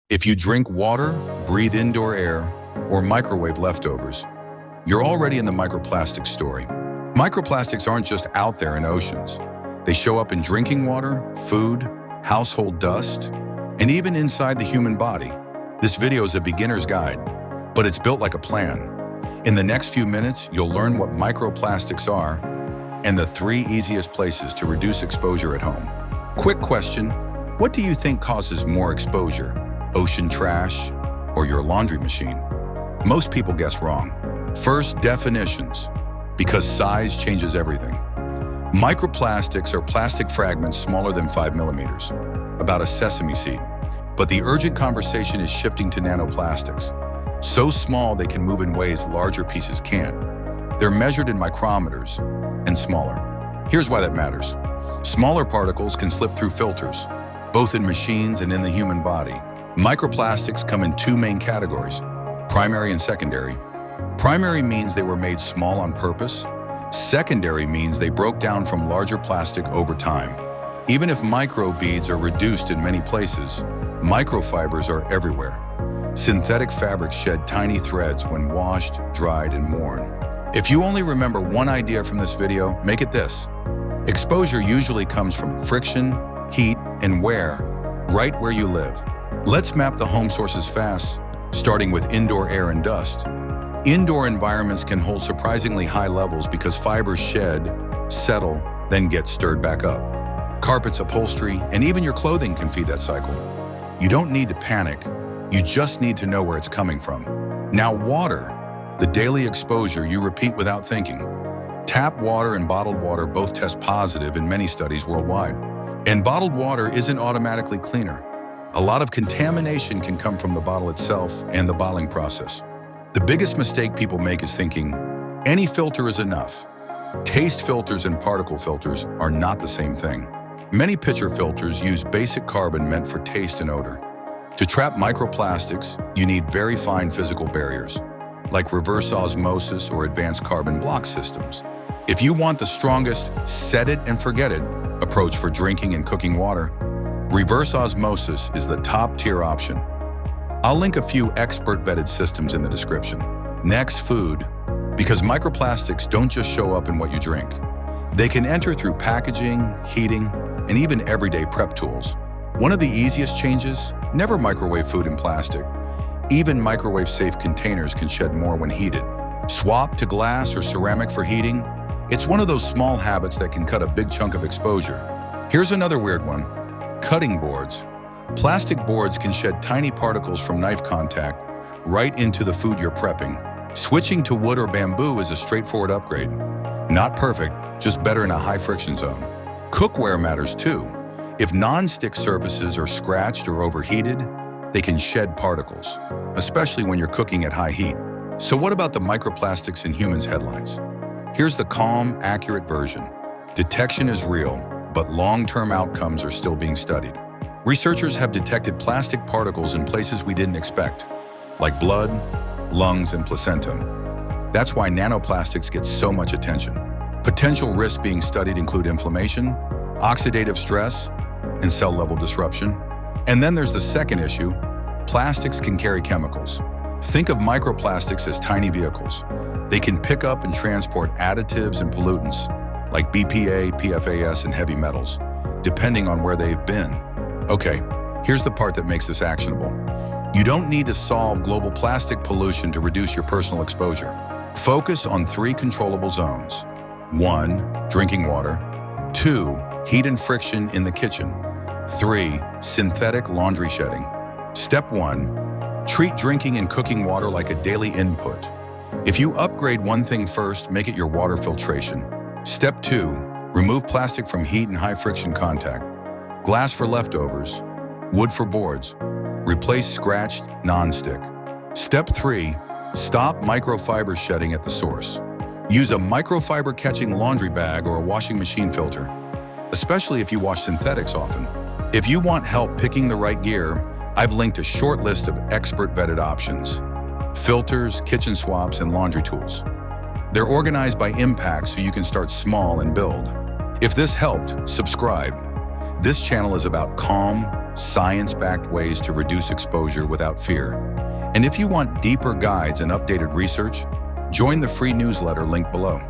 If you drink water, breathe indoor air, or microwave leftovers, you're already in the microplastic story. Microplastics aren't just out there in oceans. They show up in drinking water, food, household dust, and even inside the human body. This video is a beginner's guide, but it's built like a plan. In the next few minutes, you'll learn what microplastics are and the 3 easiest places to reduce exposure at home. Quick question, what do you think causes more exposure? Ocean trash or your laundry machine? Most people guess wrong. First, definitions, because size changes everything. Microplastics are plastic fragments smaller than 5 millimeters, about a sesame seed. But the urgent conversation is shifting to nanoplastics. So small they can move in ways larger pieces can't. They're measured in micrometers and smaller. Here's why that matters. Smaller particles can slip through filters, both in machines and in the human body. Microplastics come in 2 main categories, primary and secondary. Primary means they were made small on purpose. Secondary means they broke down from larger plastic over time. Even if microbeads are reduced in many places, microfibers are everywhere. Synthetic fabrics shed tiny threads when washed, dried, and worn. If you only remember one idea from this video, make it this. Exposure usually comes from friction, heat, and wear, right where you live. Let's map the home sources fast, starting with indoor air and dust. Indoor environments can hold surprisingly high levels because fibers shed, settle, then get stirred back up. Carpets, upholstery, and even your clothing can feed that cycle. You don't need to panic, you just need to know where it's coming from. Now water, the daily exposure you repeat without thinking. Tap water and bottled water both test positive in many studies worldwide. And bottled water isn't automatically cleaner. A lot of contamination can come from the bottle itself and the bottling process. The biggest mistake people make is thinking, any filter is enough. Taste filters and particle filters are not the same thing. Many pitcher filters use basic carbon meant for taste and odor. To trap microplastics, you need very fine physical barriers, like reverse osmosis or advanced carbon block systems. If you want the strongest set it and forget it approach for drinking and cooking water, reverse osmosis is the top-tier option. I'll link a few expert-vetted systems in the description. Next, food, because microplastics don't just show up in what you drink. They can enter through packaging, heating, and even everyday prep tools. One of the easiest changes, never microwave food in plastic. Even microwave-safe containers can shed more when heated. Swap to glass or ceramic for heating. It's one of those small habits that can cut a big chunk of exposure. Here's another weird one. Cutting boards. Plastic boards can shed tiny particles from knife contact right into the food you're prepping. Switching to wood or bamboo is a straightforward upgrade. Not perfect, just better in a high-friction zone. Cookware matters too. If non-stick surfaces are scratched or overheated, they can shed particles, especially when you're cooking at high heat. So what about the microplastics in humans headlines? Here's the calm, accurate version. Detection is real, but long-term outcomes are still being studied. Researchers have detected plastic particles in places we didn't expect, like blood, lungs, and placenta. That's why nanoplastics get so much attention. Potential risks being studied include inflammation, oxidative stress, and cell-level disruption. And then there's the second issue, plastics can carry chemicals. Think of microplastics as tiny vehicles. They can pick up and transport additives and pollutants, like BPA, PFAS, and heavy metals, depending on where they've been. Okay, here's the part that makes this actionable. You don't need to solve global plastic pollution to reduce your personal exposure. Focus on 3 controllable zones. 1, drinking water. 2, heat and friction in the kitchen. 3, synthetic laundry shedding. Step 1, treat drinking and cooking water like a daily input. If you upgrade one thing first, make it your water filtration. Step 2, remove plastic from heat and high friction contact. Glass for leftovers, wood for boards. Replace scratched non-stick. Step 3, stop microfiber shedding at the source. Use a microfiber catching laundry bag or a washing machine filter, especially if you wash synthetics often. If you want help picking the right gear, I've linked a short list of expert-vetted options. Filters, kitchen swaps, and laundry tools. They're organized by impact so you can start small and build. If this helped, subscribe. This channel is about calm, science-backed ways to reduce exposure without fear. And if you want deeper guides and updated research, join the free newsletter linked below.